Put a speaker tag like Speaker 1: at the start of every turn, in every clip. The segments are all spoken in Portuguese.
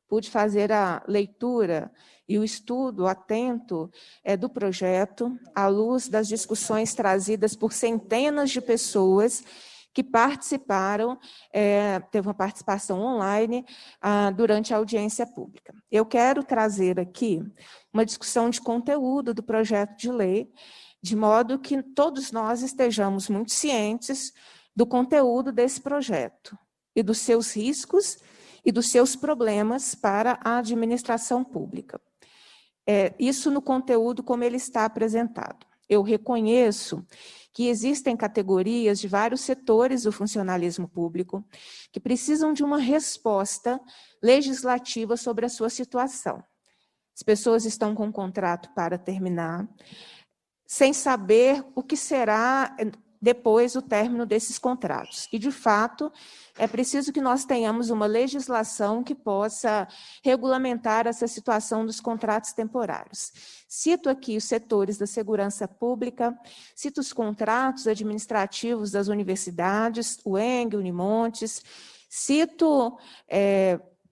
Speaker 1: pude fazer a leitura e o estudo atento do projeto, à luz das discussões trazidas por centenas de pessoas que participaram, teve uma participação online durante a audiência pública. Eu quero trazer aqui uma discussão de conteúdo do projeto de lei, de modo que todos nós estejamos muito cientes do conteúdo desse projeto e dos seus riscos e dos seus problemas para a administração pública. Isso no conteúdo como ele está apresentado. Eu reconheço que existem categorias de vários setores do funcionalismo público que precisam de uma resposta legislativa sobre a sua situação. As pessoas estão com um contrato para terminar, sem saber o que será depois do término desses contratos. E, de fato, é preciso que nós tenhamos uma legislação que possa regulamentar essa situação dos contratos temporários. Cito aqui os setores da segurança pública, cito os contratos administrativos das universidades, o ENG, Unimontes, cito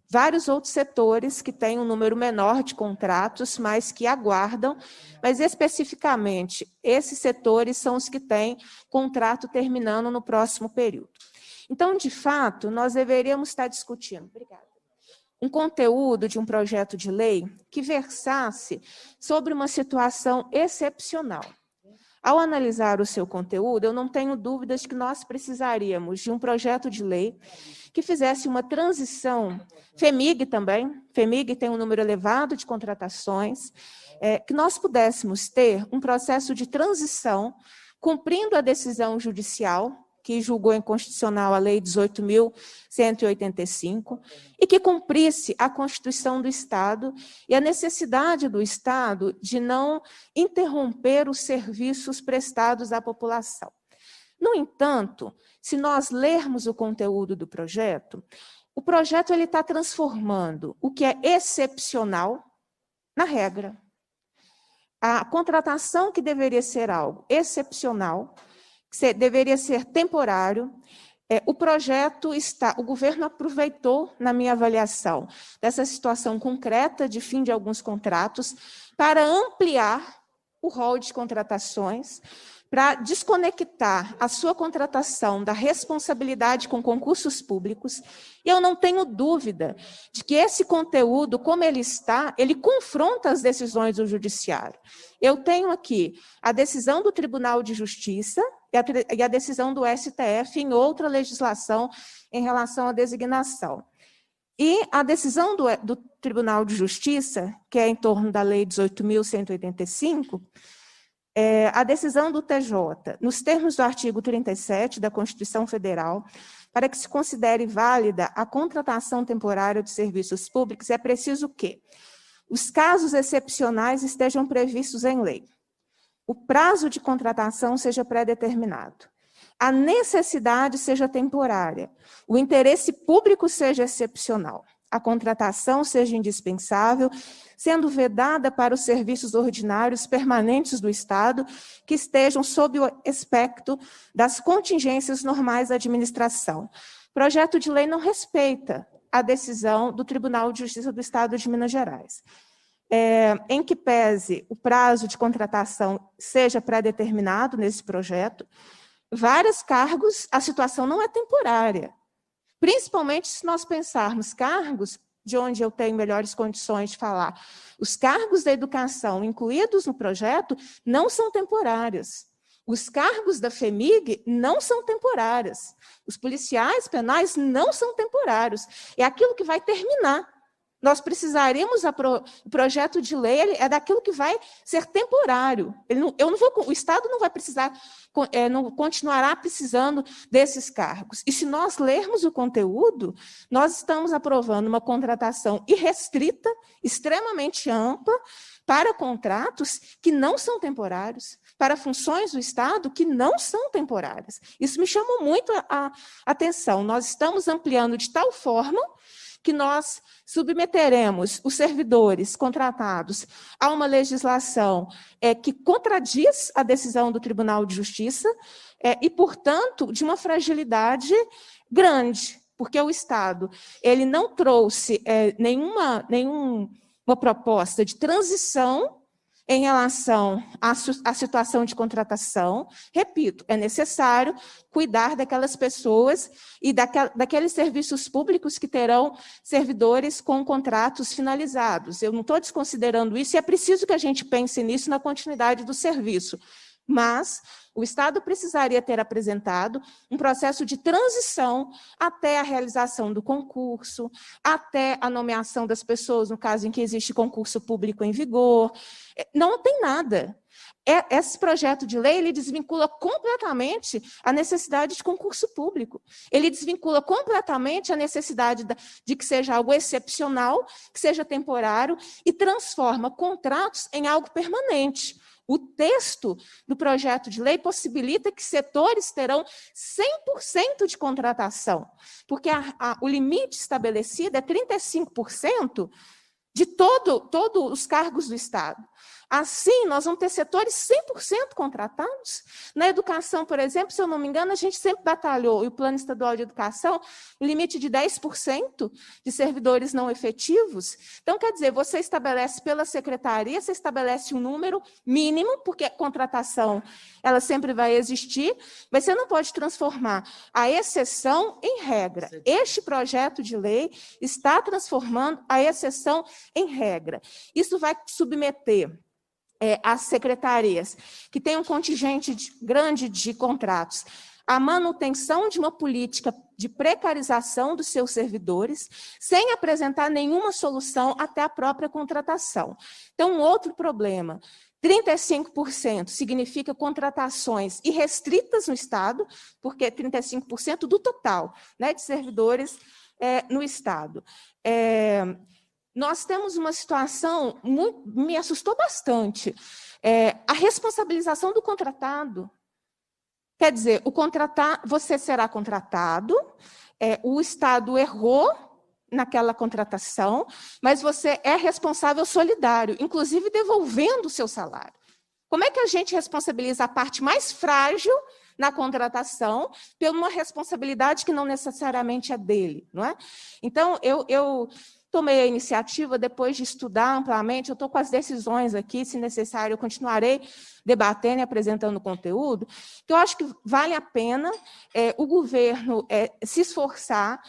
Speaker 1: vários outros setores que têm um número menor de contratos, mas que aguardam, mas especificamente esses setores são os que têm contrato terminando no próximo período. Então, de fato, nós deveríamos estar discutindo, um conteúdo de um projeto de lei que versasse sobre uma situação excepcional. Ao analisar o seu conteúdo, eu não tenho dúvidas de que nós precisaríamos de um projeto de lei que fizesse uma transição, FEMIG também, FEMIG tem um número elevado de contratações, que nós pudéssemos ter um processo de transição, cumprindo a decisão judicial, que julgou inconstitucional a Lei 18.185, e que cumprisse a Constituição do Estado e a necessidade do Estado de não interromper os serviços prestados à população. No entanto, se nós lermos o conteúdo do projeto, o projeto está transformando o que é excepcional na regra. A contratação que deveria ser algo excepcional, deveria ser temporário, o governo aproveitou, na minha avaliação, dessa situação concreta de fim de alguns contratos, para ampliar o rol de contratações, para desconectar a sua contratação da responsabilidade com concursos públicos, e eu não tenho dúvida de que esse conteúdo, como ele está, ele confronta as decisões do Judiciário. Eu tenho aqui a decisão do Tribunal de Justiça e a decisão do STF em outra legislação em relação à designação. E a decisão do Tribunal de Justiça, que é em torno da Lei 18.185, a decisão do TJ, nos termos do artigo 37 da Constituição Federal, para que se considere válida a contratação temporária de serviços públicos, é preciso que os casos excepcionais estejam previstos em lei, o prazo de contratação seja pré-determinado, a necessidade seja temporária, o interesse público seja excepcional, a contratação seja indispensável, sendo vedada para os serviços ordinários permanentes do Estado que estejam sob o aspecto das contingências normais da administração. O projeto de lei não respeita a decisão do Tribunal de Justiça do Estado de Minas Gerais. Em que pese o prazo de contratação seja pré-determinado nesse projeto, vários cargos, a situação não é temporária. Principalmente se nós pensarmos cargos, de onde eu tenho melhores condições de falar, os cargos da educação incluídos no projeto não são temporários. Os cargos da FEMIG não são temporários. Os policiais penais não são temporários. É aquilo que vai terminar. Nós precisaríamos, o projeto de lei é daquilo que vai ser temporário. O Estado não vai precisar, não continuará precisando desses cargos. E se nós lermos o conteúdo, nós estamos aprovando uma contratação irrestrita, extremamente ampla, para contratos que não são temporários, para funções do Estado que não são temporárias. Isso me chamou muito a atenção. Nós estamos ampliando de tal forma que nós submeteremos os servidores contratados a uma legislação que contradiz a decisão do Tribunal de Justiça e, portanto, de uma fragilidade grande. porque o Estado ele não trouxe nenhuma proposta de transição em relação à situação de contratação. Repito, é necessário cuidar daquelas pessoas e daqueles serviços públicos que terão servidores com contratos finalizados. Eu não estou desconsiderando isso, e é preciso que a gente pense nisso na continuidade do serviço. Mas o Estado precisaria ter apresentado um processo de transição até a realização do concurso, até a nomeação das pessoas, no caso em que existe concurso público em vigor. Não tem nada. Esse projeto de lei ele desvincula completamente a necessidade de concurso público. Ele desvincula completamente a necessidade de que seja algo excepcional, que seja temporário, e transforma contratos em algo permanente. O texto do projeto de lei possibilita que setores terão 100% de contratação, porque o limite estabelecido é 35% de todos os cargos do Estado. Assim, nós vamos ter setores 100% contratados. Na educação, por exemplo, se eu não me engano, a gente sempre batalhou, e o Plano Estadual de Educação, o limite de 10% de servidores não efetivos. Então, quer dizer, você estabelece pela secretaria, você estabelece um número mínimo, porque a contratação ela sempre vai existir, mas você não pode transformar a exceção em regra. Este projeto de lei está transformando a exceção em regra. Isso vai submeter as secretarias, que têm um contingente grande de contratos, a manutenção de uma política de precarização dos seus servidores, sem apresentar nenhuma solução até a própria contratação. Então, um outro problema, 35% significa contratações irrestritas no Estado, porque é 35% do total, né, de servidores no Estado. Nós temos uma situação, me assustou bastante, a responsabilização do contratado. Quer dizer, você será contratado, o Estado errou naquela contratação, mas você é responsável solidário, inclusive devolvendo o seu salário. Como é que a gente responsabiliza a parte mais frágil na contratação por uma responsabilidade que não necessariamente é dele, não é? Então, eu tomei a iniciativa, depois de estudar amplamente, eu estou com as decisões aqui, se necessário, eu continuarei debatendo e apresentando conteúdo, que eu acho que vale a pena o governo se esforçar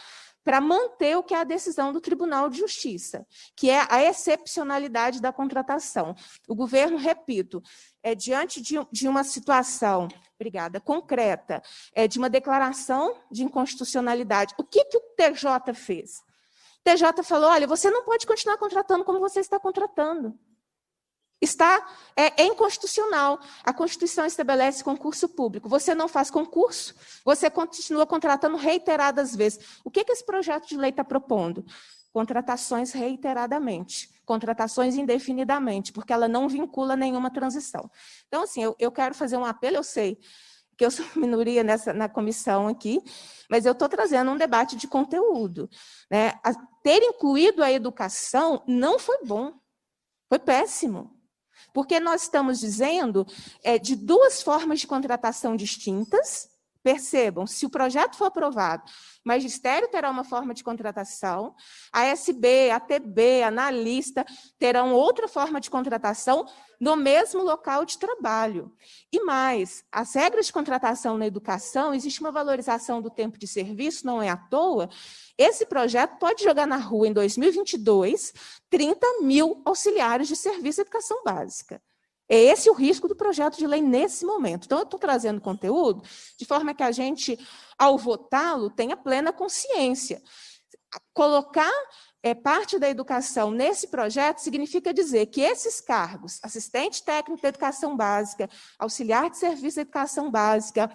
Speaker 1: para manter o que é a decisão do Tribunal de Justiça, que é a excepcionalidade da contratação. O governo, repito, diante de uma situação, concreta, de uma declaração de inconstitucionalidade, o que o TJ fez? O TJ falou, olha, você não pode continuar contratando como você está contratando. É inconstitucional. A Constituição estabelece concurso público. Você não faz concurso, você continua contratando reiteradas vezes. O que esse projeto de lei está propondo? Contratações reiteradamente, contratações indefinidamente, porque ela não vincula nenhuma transição. Então, assim, eu quero fazer um apelo, eu sei que eu sou minoria na comissão aqui, mas eu estou trazendo um debate de conteúdo, né? Ter incluído a educação não foi bom, foi péssimo. Porque nós estamos dizendo de duas formas de contratação distintas. Percebam, se o projeto for aprovado, o magistério terá uma forma de contratação, a SB, a TB, a analista terão outra forma de contratação no mesmo local de trabalho. E mais, as regras de contratação na educação, existe uma valorização do tempo de serviço, não é à toa. Esse projeto pode jogar na rua, em 2022, 30 mil auxiliares de serviço de educação básica. É esse o risco do projeto de lei nesse momento. Então, eu estou trazendo conteúdo de forma que a gente, ao votá-lo, tenha plena consciência. Colocar parte da educação nesse projeto significa dizer que esses cargos, assistente técnico de educação básica, auxiliar de serviço de educação básica,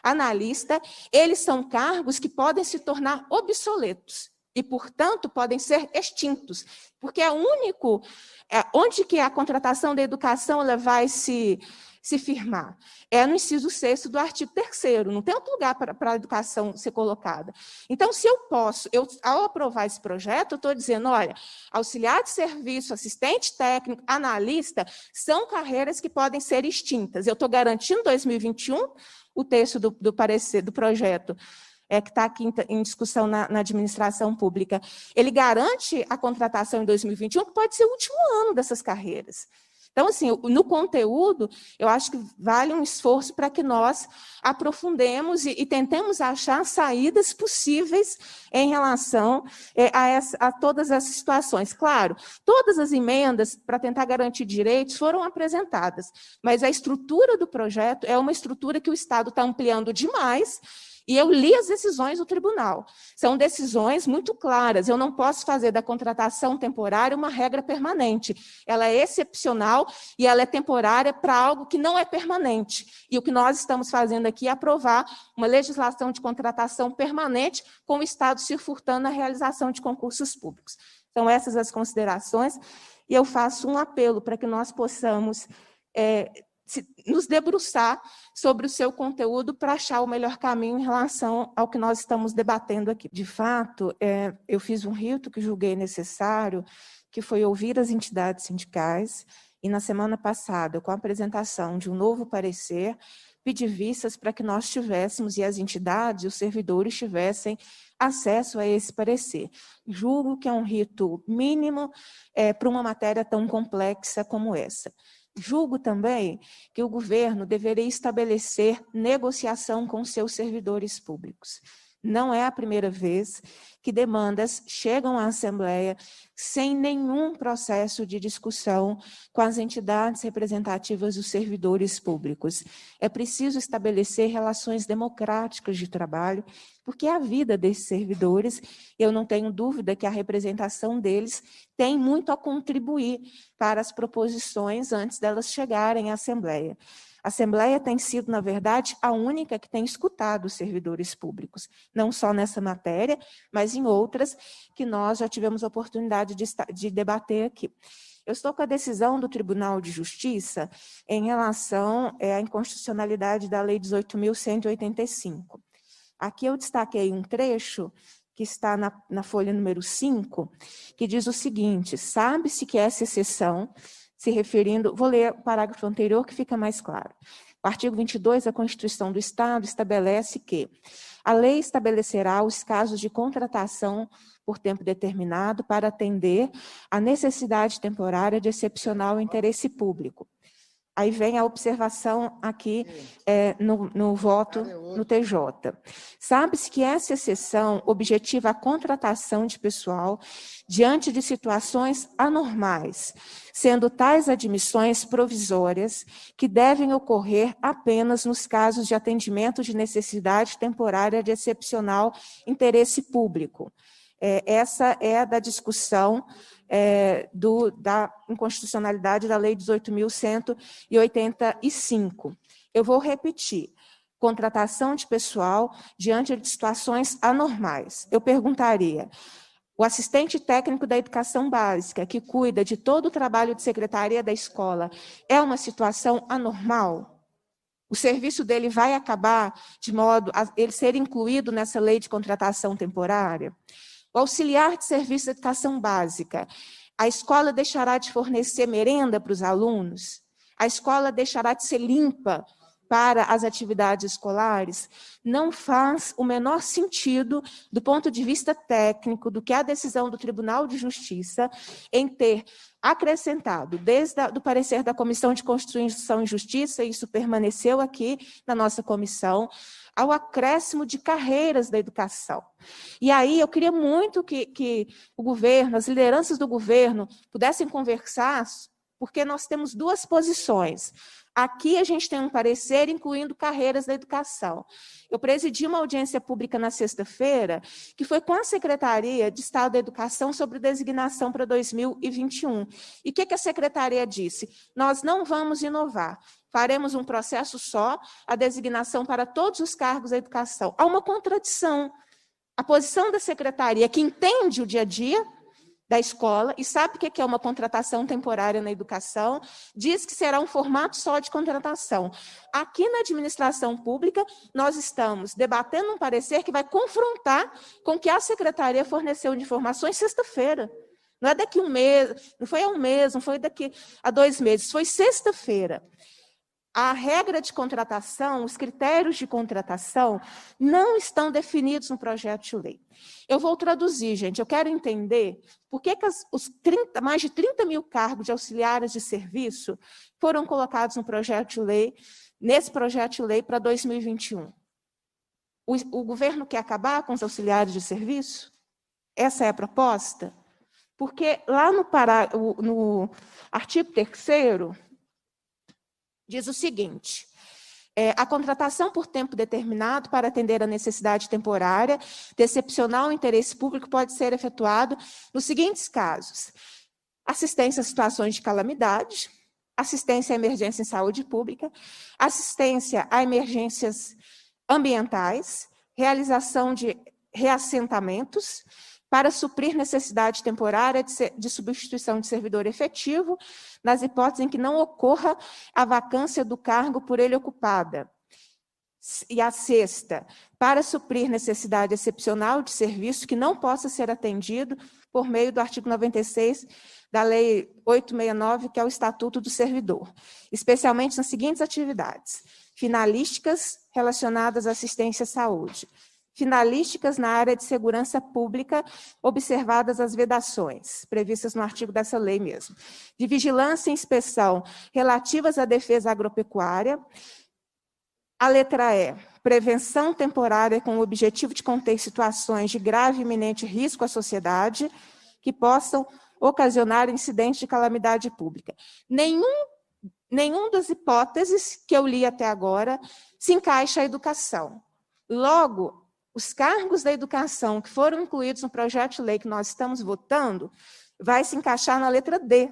Speaker 1: analista, eles são cargos que podem se tornar obsoletos e, portanto, podem ser extintos, porque é o único, onde que a contratação da educação ela vai se firmar? É no inciso 6º do artigo 3º, não tem outro lugar para a educação ser colocada. Então, se ao aprovar esse projeto, eu estou dizendo, olha, auxiliar de serviço, assistente técnico, analista, são carreiras que podem ser extintas. Eu estou garantindo, em 2021, o texto do parecer do projeto que está aqui em discussão na administração pública, ele garante a contratação em 2021, que pode ser o último ano dessas carreiras. Então, assim, no conteúdo, eu acho que vale um esforço para que nós aprofundemos e tentemos achar saídas possíveis em relação a todas essas situações. Claro, todas as emendas para tentar garantir direitos foram apresentadas, mas a estrutura do projeto é uma estrutura que o Estado está ampliando demais. E eu li as decisões do tribunal. São decisões muito claras. Eu não posso fazer da contratação temporária uma regra permanente. Ela é excepcional e ela é temporária para algo que não é permanente. E o que nós estamos fazendo aqui é aprovar uma legislação de contratação permanente com o Estado se furtando na realização de concursos públicos. São essas as considerações. E eu faço um apelo para que nós possamos nos debruçar sobre o seu conteúdo para achar o melhor caminho em relação ao que nós estamos debatendo aqui. De fato, eu fiz um rito que julguei necessário, que foi ouvir as entidades sindicais, e na semana passada, com a apresentação de um novo parecer, pedi vistas para que nós tivéssemos, e as entidades, os servidores tivessem acesso a esse parecer. Julgo que é um rito mínimo para uma matéria tão complexa como essa. Julgo também que o governo deveria estabelecer negociação com seus servidores públicos. Não é a primeira vez que demandas chegam à Assembleia sem nenhum processo de discussão com as entidades representativas dos servidores públicos. É preciso estabelecer relações democráticas de trabalho, porque é a vida desses servidores, eu não tenho dúvida que a representação deles tem muito a contribuir para as proposições antes delas chegarem à Assembleia. A Assembleia tem sido, na verdade, a única que tem escutado os servidores públicos, não só nessa matéria, mas em outras que nós já tivemos a oportunidade de debater aqui. Eu estou com a decisão do Tribunal de Justiça em relação à inconstitucionalidade da Lei 18.185. Aqui eu destaquei um trecho que está na folha número 5, que diz o seguinte: sabe-se que essa exceção, se referindo, vou ler o parágrafo anterior que fica mais claro. O artigo 22 da Constituição do Estado estabelece que a lei estabelecerá os casos de contratação por tempo determinado para atender à necessidade temporária de excepcional interesse público. Aí vem a observação aqui no voto no TJ. Sabe-se que essa exceção objetiva a contratação de pessoal diante de situações anormais, sendo tais admissões provisórias que devem ocorrer apenas nos casos de atendimento de necessidade temporária de excepcional interesse público. Essa é a da discussão da inconstitucionalidade da Lei 18.185. Eu vou repetir: contratação de pessoal diante de situações anormais. Eu perguntaria: o assistente técnico da educação básica, que cuida de todo o trabalho de secretaria da escola, é uma situação anormal? O serviço dele vai acabar de modo a ele ser incluído nessa lei de contratação temporária? O auxiliar de serviço de educação básica, a escola deixará de fornecer merenda para os alunos? A escola deixará de ser limpa para as atividades escolares? Não faz o menor sentido, do ponto de vista técnico, do que a decisão do Tribunal de Justiça em ter acrescentado, desde o parecer da Comissão de Constituição e Justiça, isso permaneceu aqui na nossa comissão, ao acréscimo de carreiras da educação. E aí eu queria muito que o governo, as lideranças do governo, pudessem conversar, porque nós temos duas posições. Aqui a gente tem um parecer incluindo carreiras da educação. Eu presidi uma audiência pública na sexta-feira, que foi com a Secretaria de Estado da Educação sobre designação para 2021. E o que a Secretaria disse? Nós não vamos inovar. Faremos um processo só, a designação para todos os cargos da educação. Há uma contradição. A posição da secretaria, que entende o dia a dia da escola e sabe o que é uma contratação temporária na educação, diz que será um formato só de contratação. Aqui na administração pública, nós estamos debatendo um parecer que vai confrontar com o que a secretaria forneceu de informações sexta-feira. Não é daqui um mês, não foi há um mês, não foi daqui a 2 meses, foi sexta-feira. a regra de contratação, os critérios de contratação não estão definidos no projeto de lei. Eu vou traduzir, gente, eu quero entender por que mais de 30 mil cargos de auxiliares de serviço foram colocados no projeto de lei, nesse projeto de lei para 2021. O governo quer acabar com os auxiliares de serviço? Essa é a proposta? Porque lá no artigo 3º, diz o seguinte: a contratação por tempo determinado para atender a necessidade temporária de excepcional interesse público pode ser efetuado nos seguintes casos: assistência a situações de calamidade, assistência à emergência em saúde pública, assistência a emergências ambientais, realização de reassentamentos, para suprir necessidade temporária de substituição de servidor efetivo, nas hipóteses em que não ocorra a vacância do cargo por ele ocupada. E a 6ª, para suprir necessidade excepcional de serviço que não possa ser atendido por meio do artigo 96 da Lei 869, que é o Estatuto do Servidor, especialmente nas seguintes atividades: finalísticas relacionadas à assistência à saúde, finalísticas na área de segurança pública, observadas as vedações, previstas no artigo dessa lei mesmo, de vigilância e inspeção relativas à defesa agropecuária. A letra E, prevenção temporária com o objetivo de conter situações de grave e iminente risco à sociedade que possam ocasionar incidentes de calamidade pública. Nenhum das hipóteses que eu li até agora se encaixa a educação. Logo, os cargos da educação que foram incluídos no projeto de lei que nós estamos votando vai se encaixar na letra D.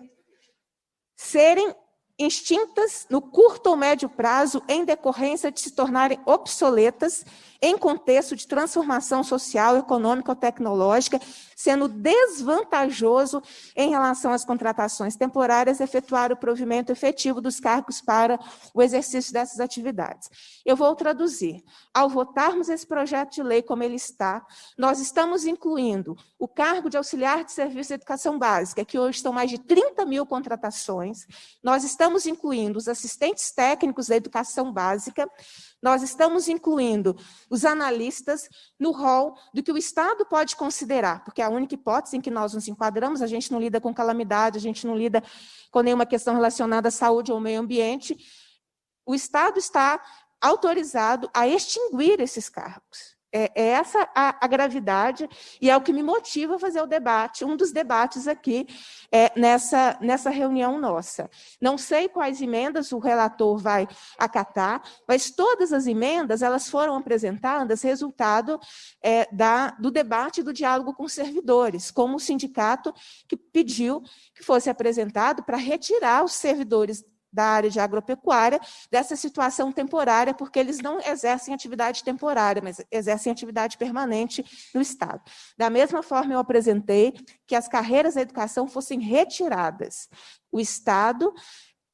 Speaker 1: Serem extintas no curto ou médio prazo em decorrência de se tornarem obsoletas em contexto de transformação social, econômica ou tecnológica, sendo desvantajoso em relação às contratações temporárias efetuar o provimento efetivo dos cargos para o exercício dessas atividades. Eu vou traduzir. Ao votarmos esse projeto de lei como ele está, nós estamos incluindo o cargo de auxiliar de serviço de educação básica, que hoje estão mais de 30 mil contratações, nós estamos incluindo os assistentes técnicos da educação básica, nós estamos incluindo os analistas no rol do que o Estado pode considerar, porque é a única hipótese em que nós nos enquadramos, a gente não lida com calamidade, a gente não lida com nenhuma questão relacionada à saúde ou ao meio ambiente. O Estado está autorizado a extinguir esses cargos. É essa a gravidade e é o que me motiva a fazer o debate, um dos debates aqui nessa reunião nossa. Não sei quais emendas o relator vai acatar, mas todas as emendas elas foram apresentadas resultado do debate do diálogo com os servidores, como o sindicato que pediu que fosse apresentado para retirar os servidores da área de agropecuária, dessa situação temporária, porque eles não exercem atividade temporária, mas exercem atividade permanente no Estado. Da mesma forma, eu apresentei que as carreiras da educação fossem retiradas. O Estado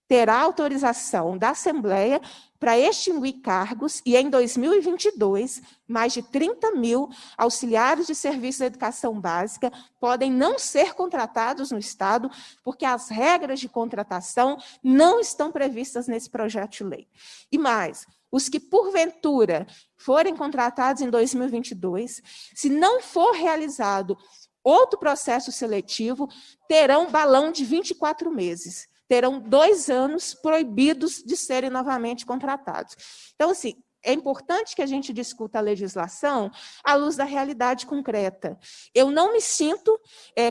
Speaker 1: terá autorização da Assembleia para extinguir cargos e, em 2022, mais de 30 mil auxiliares de serviço da educação básica podem não ser contratados no Estado, porque as regras de contratação não estão previstas nesse projeto de lei. E mais, os que, porventura, forem contratados em 2022, se não for realizado outro processo seletivo, terão balão de 24 meses. Terão 2 anos proibidos de serem novamente contratados. Então, assim, é importante que a gente discuta a legislação à luz da realidade concreta. Eu não me sinto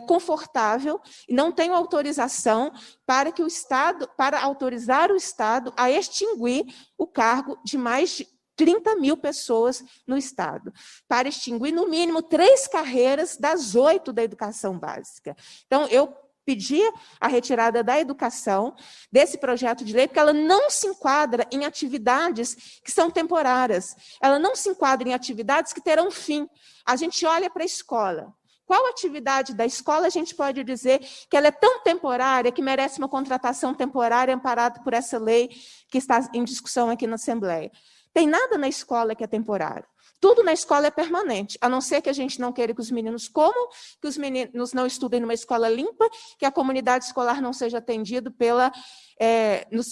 Speaker 1: confortável e não tenho autorização para autorizar o Estado a extinguir o cargo de mais de 30 mil pessoas no Estado, para extinguir, no mínimo, 3 carreiras das 8 da educação básica. Então, eu pedir a retirada da educação desse projeto de lei, porque ela não se enquadra em atividades que são temporárias, ela não se enquadra em atividades que terão fim. A gente olha para a escola. Qual atividade da escola a gente pode dizer que ela é tão temporária que merece uma contratação temporária amparada por essa lei que está em discussão aqui na Assembleia? Tem nada na escola que é temporário. Tudo na escola é permanente, a não ser que a gente não queira que os meninos comam, que os meninos não estudem numa escola limpa, que a comunidade escolar não seja atendida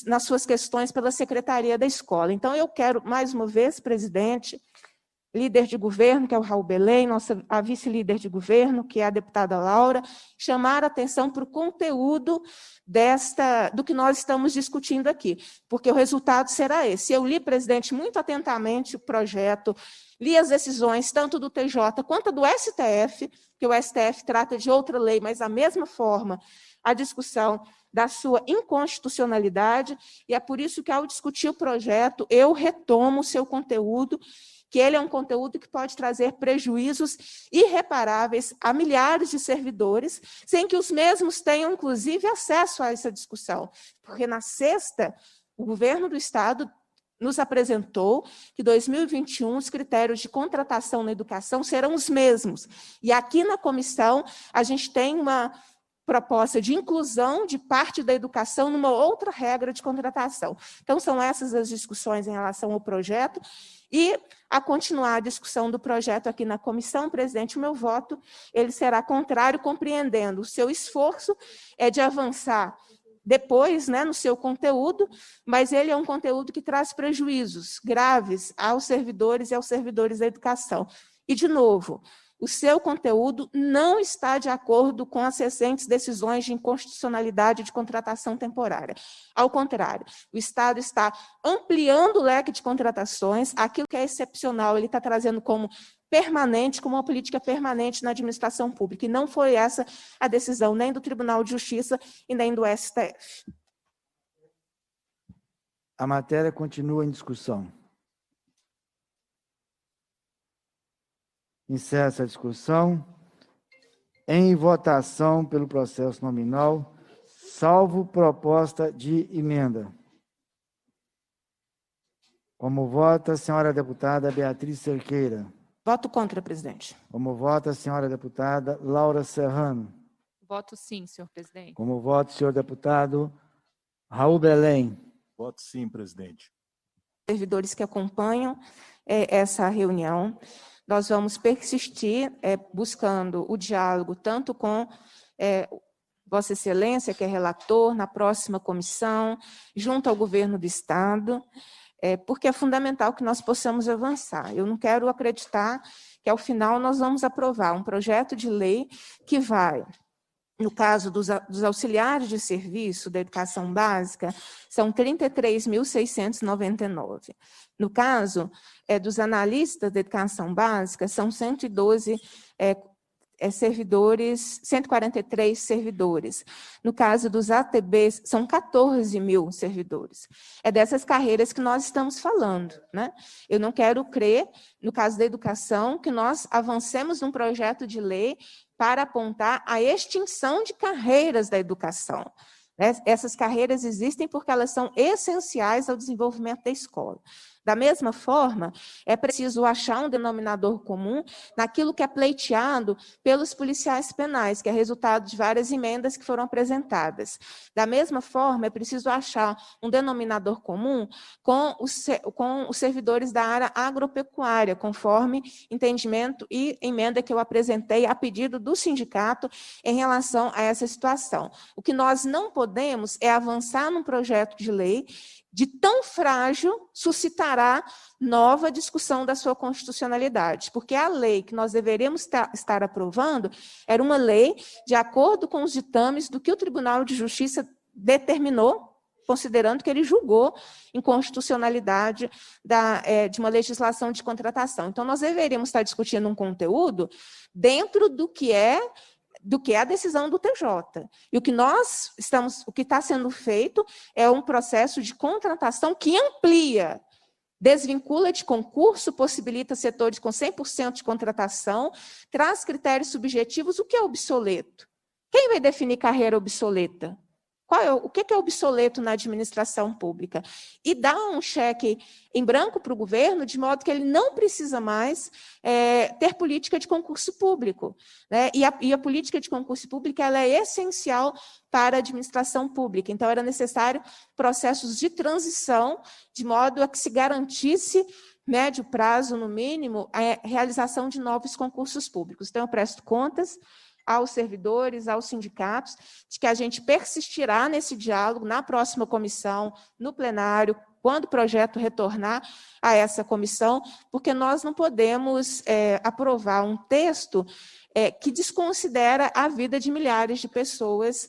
Speaker 1: nas suas questões pela secretaria da escola. Então, eu quero, mais uma vez, presidente, líder de governo, que é o Raul Belém, a vice-líder de governo, que é a deputada Laura, chamar a atenção para o conteúdo do que nós estamos discutindo aqui, porque o resultado será esse. Eu li, presidente, muito atentamente o projeto, li as decisões, tanto do TJ quanto do STF, que o STF trata de outra lei, mas da mesma forma, a discussão da sua inconstitucionalidade, e é por isso que, ao discutir o projeto, eu retomo o seu conteúdo, que ele é um conteúdo que pode trazer prejuízos irreparáveis a milhares de servidores, sem que os mesmos tenham, inclusive, acesso a essa discussão. Porque, na sexta, o governo do Estado nos apresentou que, em 2021, os critérios de contratação na educação serão os mesmos. E aqui na comissão, a gente tem uma proposta de inclusão de parte da educação numa outra regra de contratação. Então, são essas as discussões em relação ao projeto. E, a continuar a discussão do projeto aqui na comissão, presidente, o meu voto ele será contrário, compreendendo o seu esforço de avançar depois, no seu conteúdo, mas ele é um conteúdo que traz prejuízos graves aos servidores e aos servidores da educação. E, de novo, o seu conteúdo não está de acordo com as recentes decisões de inconstitucionalidade de contratação temporária. Ao contrário, o Estado está ampliando o leque de contratações, aquilo que é excepcional, ele está trazendo como permanente, como uma política permanente na administração pública, e não foi essa a decisão nem do Tribunal de Justiça e nem do STF.
Speaker 2: A matéria continua em discussão. Encerra essa discussão. Em votação pelo processo nominal, salvo proposta de emenda. Como vota a senhora deputada Beatriz Cerqueira?
Speaker 1: Voto contra, presidente.
Speaker 2: Como vota a senhora deputada Laura Serrano?
Speaker 3: Voto sim, senhor presidente.
Speaker 2: Como vota o senhor deputado Raul Belém?
Speaker 4: Voto sim, presidente.
Speaker 1: Servidores que acompanham essa reunião, nós vamos persistir buscando o diálogo tanto com Vossa Excelência, que é relator, na próxima comissão, junto ao governo do Estado, porque é fundamental que nós possamos avançar. Eu não quero acreditar que, ao final, nós vamos aprovar um projeto de lei que vai, no caso dos auxiliares de serviço da educação básica, são 33.699. No caso dos analistas da educação básica, são 112 servidores, 143 servidores. No caso dos ATBs, são 14 mil servidores. É dessas carreiras que nós estamos falando, né? Eu não quero crer, no caso da educação, que nós avancemos num projeto de lei para apontar a extinção de carreiras da educação. Essas carreiras existem porque elas são essenciais ao desenvolvimento da escola. Da mesma forma, é preciso achar um denominador comum naquilo que é pleiteado pelos policiais penais, que é resultado de várias emendas que foram apresentadas. Da mesma forma, é preciso achar um denominador comum com os servidores da área agropecuária, conforme entendimento e emenda que eu apresentei a pedido do sindicato em relação a essa situação. O que nós não podemos é avançar num projeto de lei de tão frágil suscitará nova discussão da sua constitucionalidade, porque a lei que nós deveríamos estar aprovando era uma lei de acordo com os ditames do que o Tribunal de Justiça determinou, considerando que ele julgou inconstitucionalidade de uma legislação de contratação. Então, nós deveríamos estar discutindo um conteúdo dentro do que é a decisão do TJ. E o que está sendo feito é um processo de contratação que amplia, desvincula de concurso, possibilita setores com 100% de contratação, traz critérios subjetivos, o que é obsoleto? Quem vai definir carreira obsoleta? O que é obsoleto na administração pública? E dá um cheque em branco para o governo, de modo que ele não precisa mais ter política de concurso público, né? E a política de concurso público ela é essencial para a administração pública. Então, era necessário processos de transição, de modo a que se garantisse médio prazo, no mínimo, a realização de novos concursos públicos. Então, eu presto contas aos servidores, aos sindicatos, de que a gente persistirá nesse diálogo na próxima comissão, no plenário, quando o projeto retornar a essa comissão, porque nós não podemos aprovar um texto que desconsidera a vida de milhares de pessoas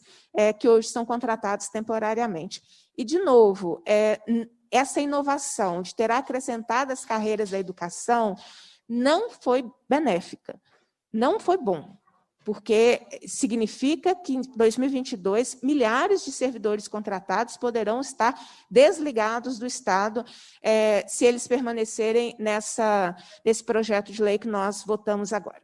Speaker 1: que hoje são contratadas temporariamente. E, de novo, essa inovação de ter acrescentado as carreiras da educação não foi benéfica, não foi bom, porque significa que em 2022 milhares de servidores contratados poderão estar desligados do Estado se eles permanecerem nesse projeto de lei que nós votamos agora.